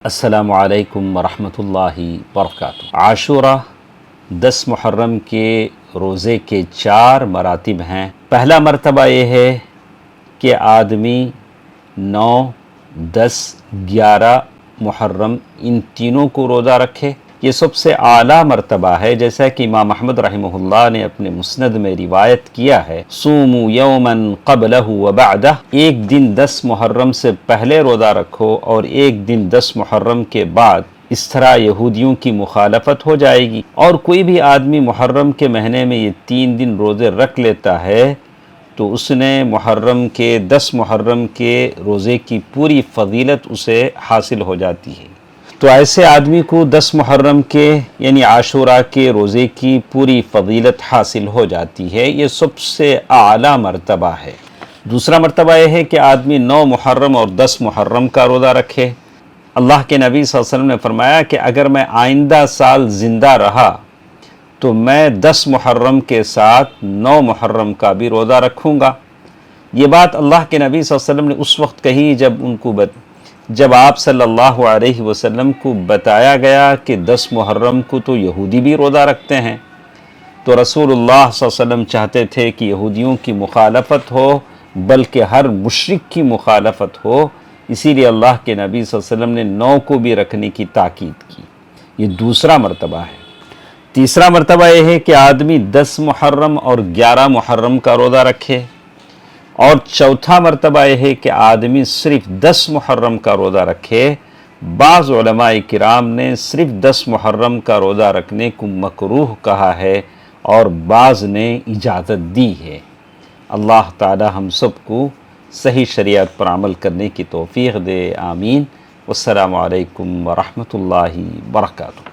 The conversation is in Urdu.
السلام علیکم ورحمۃ اللہ وبرکاتہ۔ عاشورہ 10 محرم کے روزے کے 4 مراتب ہیں۔ پہلا مرتبہ یہ ہے کہ آدمی 9، 10، 11 محرم ان تینوں کو روزہ رکھے۔ یہ سب سے اعلیٰ مرتبہ ہے، جیسا کہ امام احمد رحمہ اللہ نے اپنے مسند میں روایت کیا ہے، صوموا یوما قبلہ وبعدہ، ایک دن 10 محرم سے پہلے روزہ رکھو اور ایک دن 10 محرم کے بعد۔ اس طرح یہودیوں کی مخالفت ہو جائے گی، اور کوئی بھی آدمی محرم کے مہینے میں یہ 3 دن روزے رکھ لیتا ہے تو اس نے محرم کے 10 محرم کے روزے کی پوری فضیلت اسے حاصل ہو جاتی ہے۔ تو ایسے آدمی کو 10 محرم کے یعنی عاشورہ کے روزے کی پوری فضیلت حاصل ہو جاتی ہے۔ یہ سب سے اعلیٰ مرتبہ ہے۔ دوسرا مرتبہ یہ ہے کہ آدمی 9 محرم اور 10 محرم کا روزہ رکھے۔ اللہ کے نبی صلی اللہ علیہ وسلم نے فرمایا کہ اگر میں آئندہ سال زندہ رہا تو میں 10 محرم کے ساتھ 9 محرم کا بھی روزہ رکھوں گا۔ یہ بات اللہ کے نبی صلی اللہ علیہ وسلم نے اس وقت کہی جب آپ صلی اللہ علیہ وسلم کو بتایا گیا کہ 10 محرم کو تو یہودی بھی روزہ رکھتے ہیں، تو رسول اللہ صلی اللہ علیہ وسلم چاہتے تھے کہ یہودیوں کی مخالفت ہو، بلکہ ہر مشرک کی مخالفت ہو، اسی لیے اللہ کے نبی صلی اللہ علیہ وسلم نے 9 کو بھی رکھنے کی تاکید کی۔ یہ دوسرا مرتبہ ہے۔ تیسرا مرتبہ یہ ہے کہ آدمی 10 محرم اور 11 محرم کا روزہ رکھے، اور چوتھا مرتبہ یہ ہے کہ آدمی صرف 10 محرم کا روزہ رکھے۔ بعض علماء کرام نے صرف 10 محرم کا روزہ رکھنے کو مکروہ کہا ہے اور بعض نے اجازت دی ہے۔ اللہ تعالی ہم سب کو صحیح شریعت پر عمل کرنے کی توفیق دے، آمین۔ والسلام علیکم ورحمۃ اللہ وبرکاتہ۔